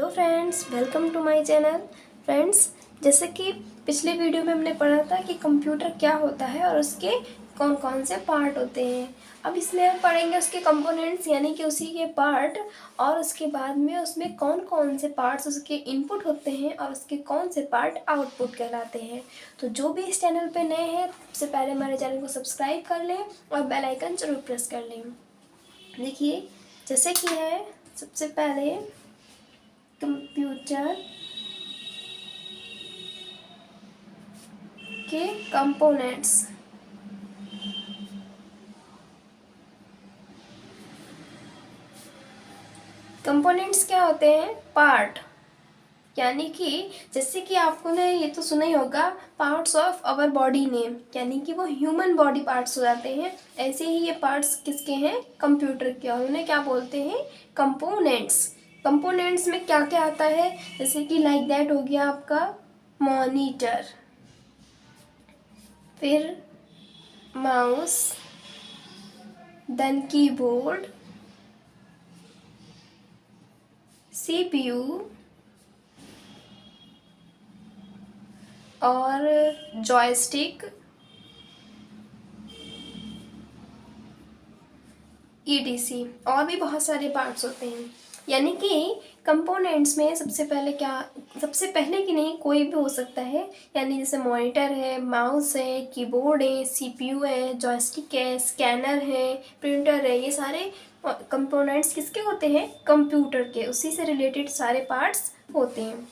Friends, welcome to my channel. Friends, जैसे कि पिछले वीडियो में हमने पढ़ा था कि कंप्यूटर क्या होता है और उसके कौन कौन से पार्ट होते हैं। अब इसमें हम पढ़ेंगे उसके कंपोनेंट्स यानी कि उसी के पार्ट, और उसके बाद में उसमें कौन कौन से पार्ट्स उसके इनपुट होते हैं और उसके कौन से पार्ट आउटपुट कहलाते हैं। तो जो भी इस चैनल पे नए हैं, सबसे पहले हमारे चैनल को सब्सक्राइब कर लें और बेल आइकन जरूर प्रेस कर लें। देखिए, जैसे कि है सबसे पहले कंप्यूटर के कंपोनेंट्स। कंपोनेंट्स क्या होते हैं? पार्ट, यानी कि जैसे कि आपको ने ये तो सुना ही होगा, parts of our body name, यानी कि वो ह्यूमन बॉडी पार्ट्स हो जाते हैं। ऐसे ही ये पार्ट्स किसके हैं? कंप्यूटर के, और उन्हें क्या बोलते हैं? कंपोनेंट्स। कंपोनेंट्स में क्या क्या आता है? जैसे कि लाइक दैट हो गया आपका मॉनिटर, फिर माउस, देन कीबोर्ड, सीपीयू और जॉयस्टिक, ईटीसी, और भी बहुत सारे पार्ट्स होते हैं। यानी कि कंपोनेंट्स में सबसे पहले की नहीं, कोई भी हो सकता है। यानी जैसे मॉनिटर है, माउस है, कीबोर्ड है, सीपीयू है, जॉयस्टिक है, स्कैनर है, प्रिंटर है, ये सारे कंपोनेंट्स किसके होते हैं? कंप्यूटर के। उसी से रिलेटेड सारे पार्ट्स होते हैं।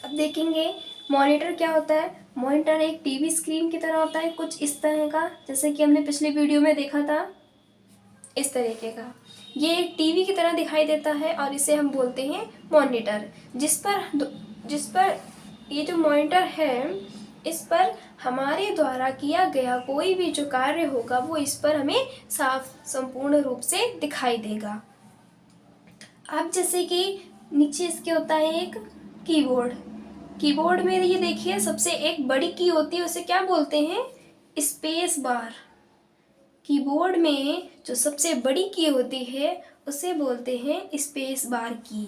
अब देखेंगे मॉनिटर क्या होता है। मॉनिटर एक टीवी स्क्रीन की तरह होता है, कुछ इस तरह का, जैसे कि हमने पिछले वीडियो में देखा था, इस तरीके का। ये एक टीवी की तरह दिखाई देता है और इसे हम बोलते हैं मॉनिटर। जिस पर ये जो मॉनिटर है, इस पर हमारे द्वारा किया गया कोई भी जो कार्य होगा वो इस पर हमें साफ संपूर्ण रूप से दिखाई देगा। अब जैसे कि नीचे इसके होता है एक कीबोर्ड। कीबोर्ड में ये देखिए सबसे एक बड़ी की होती है, उसे क्या बोलते हैं? Space bar. कीबोर्ड में जो सबसे बड़ी की होती है उसे बोलते हैं स्पेस बार की।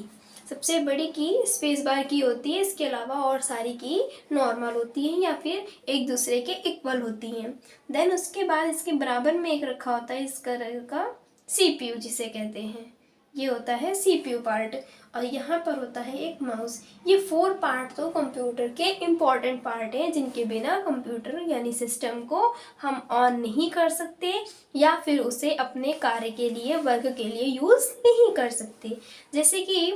सबसे बड़ी की स्पेस बार की होती है। इसके अलावा और सारी की नॉर्मल होती हैं या फिर एक दूसरे के इक्वल होती हैं। देन उसके बाद इसके बराबर में एक रखा होता है इस कलर का सीपीयू, जिसे कहते हैं, ये होता है सीपीयू पार्ट। और यहाँ पर होता है एक माउस। ये 4 पार्ट तो कंप्यूटर के इम्पॉर्टेंट पार्ट हैं, जिनके बिना कंप्यूटर यानी सिस्टम को हम ऑन नहीं कर सकते या फिर उसे अपने कार्य के लिए, वर्क के लिए यूज़ नहीं कर सकते। जैसे कि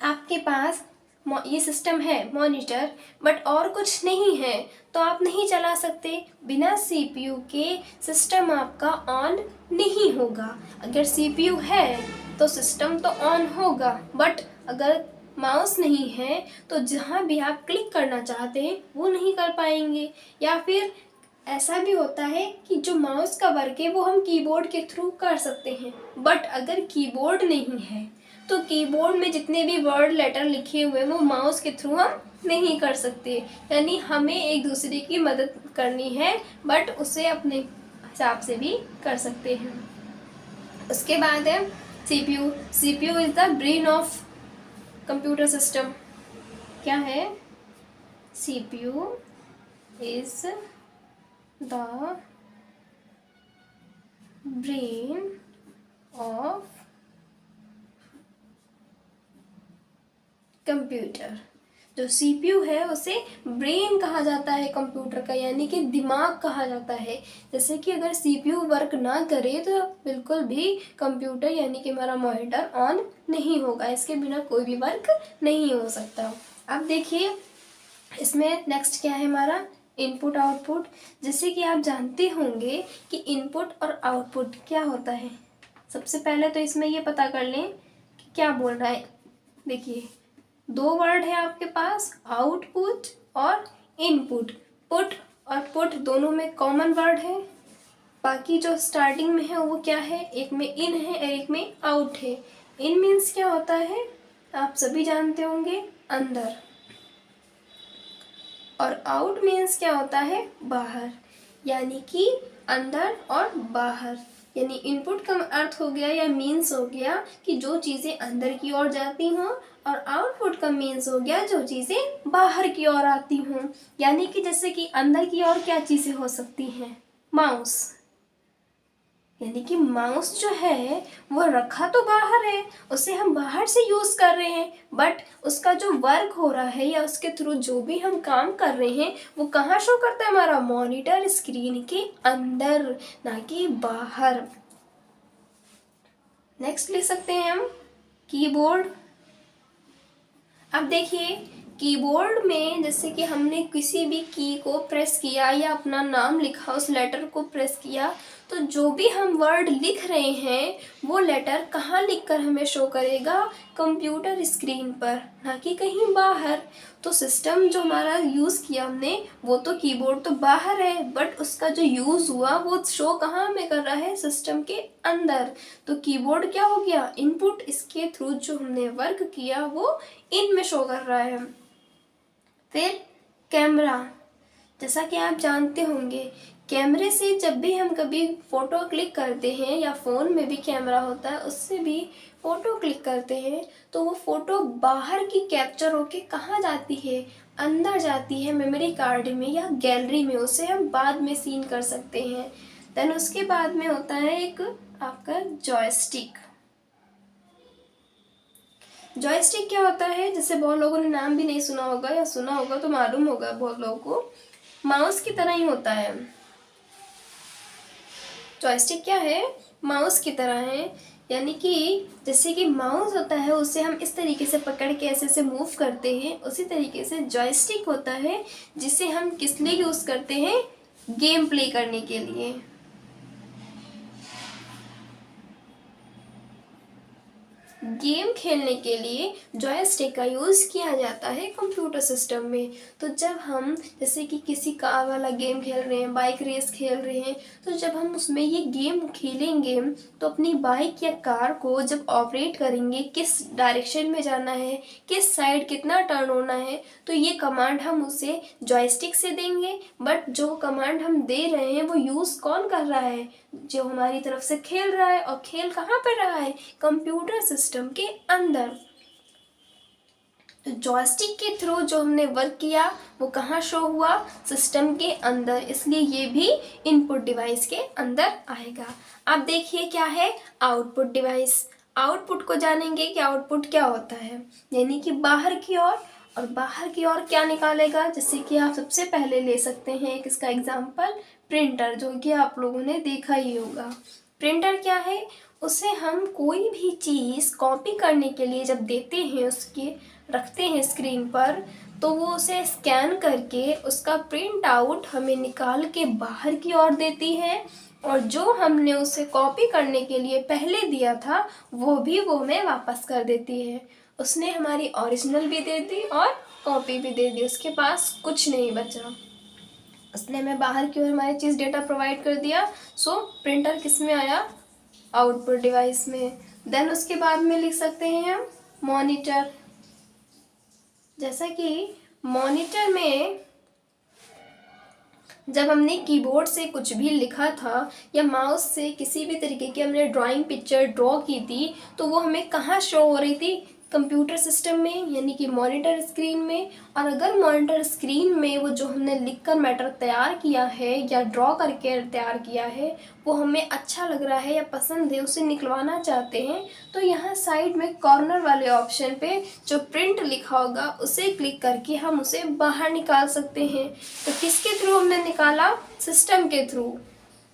आपके पास ये सिस्टम है मॉनिटर, बट और कुछ नहीं है तो आप नहीं चला सकते। बिना सीपीयू के सिस्टम आपका ऑन नहीं होगा। अगर सीपीयू है तो सिस्टम तो ऑन होगा, बट अगर माउस नहीं है तो जहाँ भी आप क्लिक करना चाहते हैं वो नहीं कर पाएंगे। या फिर ऐसा भी होता है कि जो माउस का वर्क है वो हम कीबोर्ड के थ्रू कर सकते हैं, बट अगर कीबोर्ड नहीं है तो कीबोर्ड में जितने भी वर्ड लेटर लिखे हुए वो माउस के थ्रू हम नहीं कर सकते। यानी हमें एक दूसरे की मदद करनी है, बट उसे अपने हिसाब से भी कर सकते हैं। उसके बाद है CPU. CPU is the brain of computer system. क्या है? CPU is the brain of computer. जो सीपीयू है उसे ब्रेन कहा जाता है कंप्यूटर का, यानी कि दिमाग कहा जाता है। जैसे कि अगर सीपीयू वर्क ना करे तो बिल्कुल भी कंप्यूटर यानी कि हमारा मॉनिटर ऑन नहीं होगा। इसके बिना कोई भी वर्क नहीं हो सकता। अब देखिए इसमें नेक्स्ट क्या है हमारा? Input output. जैसे कि आप जानते होंगे कि इनपुट और आउटपुट क्या होता है। सबसे पहले तो इसमें ये पता कर लें कि क्या बोल रहा है। देखिए 2 वर्ड है आपके पास, आउटपुट और इनपुट। पुट और पुट दोनों में कॉमन वर्ड है। बाकी जो स्टार्टिंग में है वो क्या है? एक में इन है और एक में आउट है। इन मीन्स क्या होता है? आप सभी जानते होंगे, अंदर। और आउट मीन्स क्या होता है? बाहर, यानी कि अंदर और बाहर। यानी इनपुट का अर्थ हो गया या मीन्स हो गया कि जो चीज़ें अंदर की ओर जाती हों, और आउटपुट का मीन्स हो गया जो चीज़ें बाहर की ओर आती हों। यानी कि जैसे कि अंदर की ओर क्या चीज़ें हो सकती हैं, माउस, यानी कि माउस जो है वो रखा तो बाहर है, उसे हम बाहर से यूज़ कर रहे हैं, बट उसका जो वर्क हो रहा है या उसके थ्रू जो भी हम काम कर रहे हैं वो कहाँ शो करता है, हमारा मॉनिटर स्क्रीन के अंदर, ना कि बाहर। नेक्स्ट ले सकते हैं हम कीबोर्ड। अब देखिए कीबोर्ड में जैसे कि हमने किसी भी की को प्रेस किया या अपना नाम लिखा, उस लेटर को प्रेस किया, तो जो भी हम वर्ड लिख रहे हैं वो लेटर कहाँ लिखकर हमें शो करेगा, कंप्यूटर स्क्रीन पर, ना कि कहीं बाहर। तो सिस्टम जो हमारा यूज़ किया हमने वो तो कीबोर्ड तो बाहर है, बट उसका जो यूज़ हुआ वो शो कहाँ हमें कर रहा है, सिस्टम के अंदर। तो कीबोर्ड क्या हो गया, इनपुट, इसके थ्रू जो हमने वर्क किया वो इन में शो कर रहा है। फिर कैमरा, जैसा कि आप जानते होंगे कैमरे से जब भी हम कभी फ़ोटो क्लिक करते हैं या फ़ोन में भी कैमरा होता है उससे भी फ़ोटो क्लिक करते हैं, तो वो फ़ोटो बाहर की कैप्चर होके कहाँ जाती है, अंदर जाती है मेमोरी कार्ड में या गैलरी में, उसे हम बाद में सीन कर सकते हैं। देन उसके बाद में होता है एक आपका जॉयस्टिक। जॉयस्टिक क्या होता है, जैसे बहुत लोगों ने नाम भी नहीं सुना होगा या सुना होगा तो मालूम होगा बहुत लोगों को, माउस की तरह ही होता है। जॉयस्टिक क्या है, माउस की तरह है, यानी कि जैसे कि माउस होता है उसे हम इस तरीके से पकड़ के ऐसे से मूव करते हैं, उसी तरीके से जॉयस्टिक होता है जिसे हम किस लिए यूज़ करते हैं, गेम प्ले करने के लिए। गेम खेलने के लिए जॉयस्टिक का यूज़ किया जाता है कंप्यूटर सिस्टम में। तो जब हम जैसे कि किसी कार वाला गेम खेल रहे हैं, बाइक रेस खेल रहे हैं, तो जब हम उसमें ये गेम खेलेंगे तो अपनी बाइक या कार को जब ऑपरेट करेंगे, किस डायरेक्शन में जाना है, किस साइड कितना टर्न होना है, तो ये कमांड हम उसे जॉयस्टिक से देंगे। बट जो कमांड हम दे रहे हैं वो यूज़ कौन कर रहा है, जो हमारी तरफ से खेल रहा है, और खेल कहाँ पर रहा है, कंप्यूटर सिस्टम के अंदर। तो जॉयस्टिक के थ्रू जो हमने वर्क किया वो कहाँ शो हुआ, सिस्टम के अंदर, इसलिए ये भी इनपुट डिवाइस के अंदर आएगा। अब देखिए क्या है आउटपुट डिवाइस। आउटपुट को जानेंगे कि आउटपुट क्या होता है, यानी कि बाहर की ओर, और बाहर की ओर क्या निकालेगा, जैसे कि आप सबसे पहले ले सकते हैं एक इसका एग्जांपल प्रिंटर, जो कि आप लोगों ने देखा ही होगा। प्रिंटर क्या है, उसे हम कोई भी चीज़ कॉपी करने के लिए जब देते हैं, उसके रखते हैं स्क्रीन पर, तो वो उसे स्कैन करके उसका प्रिंट आउट हमें निकाल के बाहर की ओर देती है, और जो हमने उसे कॉपी करने के लिए पहले दिया था वो हमें वापस कर देती है। उसने हमारी ओरिजिनल भी दे दी और कॉपी भी दे दी, उसके पास कुछ नहीं बचा, उसने हमें बाहर की ओर हमारी चीज़ डेटा प्रोवाइड कर दिया। सो प्रिंटर किस में आया, आउटपुट डिवाइस में। देन उसके बाद में लिख सकते हैं हम मॉनिटर। जैसा कि मॉनिटर में जब हमने कीबोर्ड से कुछ भी लिखा था या माउस से किसी भी तरीके की हमने ड्राइंग पिक्चर ड्रॉ की थी, तो वो हमें कहाँ शो हो रही थी, कंप्यूटर सिस्टम में, यानी कि मॉनिटर स्क्रीन में। और अगर मॉनिटर स्क्रीन में वो जो हमने लिखकर मैटर तैयार किया है या ड्रॉ करके तैयार किया है वो हमें अच्छा लग रहा है या पसंद है, उसे निकलवाना चाहते हैं, तो यहाँ साइड में कॉर्नर वाले ऑप्शन पे जो प्रिंट लिखा होगा उसे क्लिक करके हम उसे बाहर निकाल सकते हैं। तो किसके थ्रू हमने निकाला, सिस्टम के थ्रू।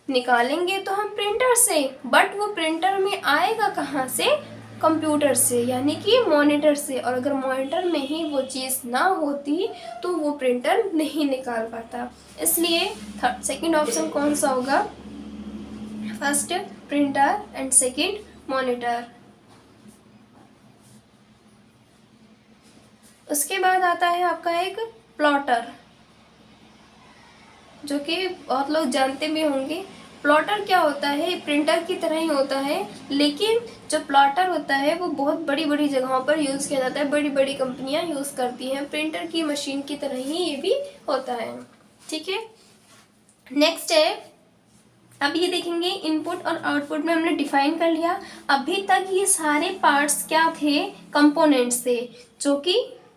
निकालेंगे तो हम प्रिंटर से, बट वो प्रिंटर में आएगा कहाँ से, कंप्यूटर से, यानी कि मॉनिटर से। और अगर मॉनिटर में ही वो चीज़ ना होती तो वो प्रिंटर नहीं निकाल पाता। इसलिए सेकंड ऑप्शन कौन सा होगा, first printer and second monitor. उसके बाद आता है आपका एक प्लॉटर, जो कि बहुत लोग जानते भी होंगे। प्लॉटर क्या होता है, प्रिंटर की तरह ही होता है, लेकिन जो प्लॉटर होता है वो बहुत बड़ी बड़ी जगहों पर यूज़ किया जाता है, बड़ी बड़ी कंपनियां यूज़ करती हैं। प्रिंटर की मशीन की तरह ही ये भी होता है, ठीक है। नेक्स्ट है अब ये देखेंगे इनपुट और आउटपुट में हमने डिफाइन कर लिया। अभी तक ये सारे पार्ट्स क्या थे, कंपोनेंट्स थे, जो कि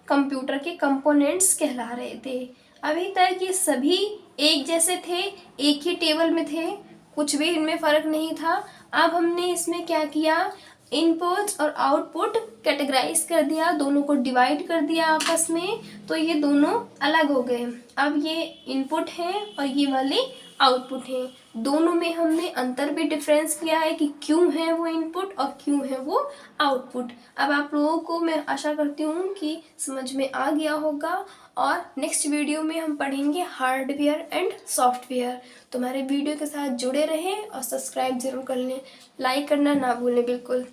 कंप्यूटर के कंपोनेंट्स कहला रहे थे। अभी तक ये सभी एक जैसे थे, एक ही टेबल में थे, कुछ भी इनमें फ़र्क नहीं था। अब हमने इसमें क्या किया, इनपुट्स और आउटपुट कैटेगराइज कर दिया, दोनों को डिवाइड कर दिया आपस में, तो ये दोनों अलग हो गए। अब ये इनपुट है और ये वाले आउटपुट है, दोनों में हमने अंतर भी डिफरेंस किया है कि क्यों है वो इनपुट और क्यों है वो आउटपुट। अब आप लोगों को मैं आशा करती हूँ कि समझ में आ गया होगा, और नेक्स्ट वीडियो में हम पढ़ेंगे हार्डवेयर एंड सॉफ्टवेयर। तो हमारे वीडियो के साथ जुड़े रहें और सब्सक्राइब ज़रूर कर लें, लाइक करना ना भूलें बिल्कुल।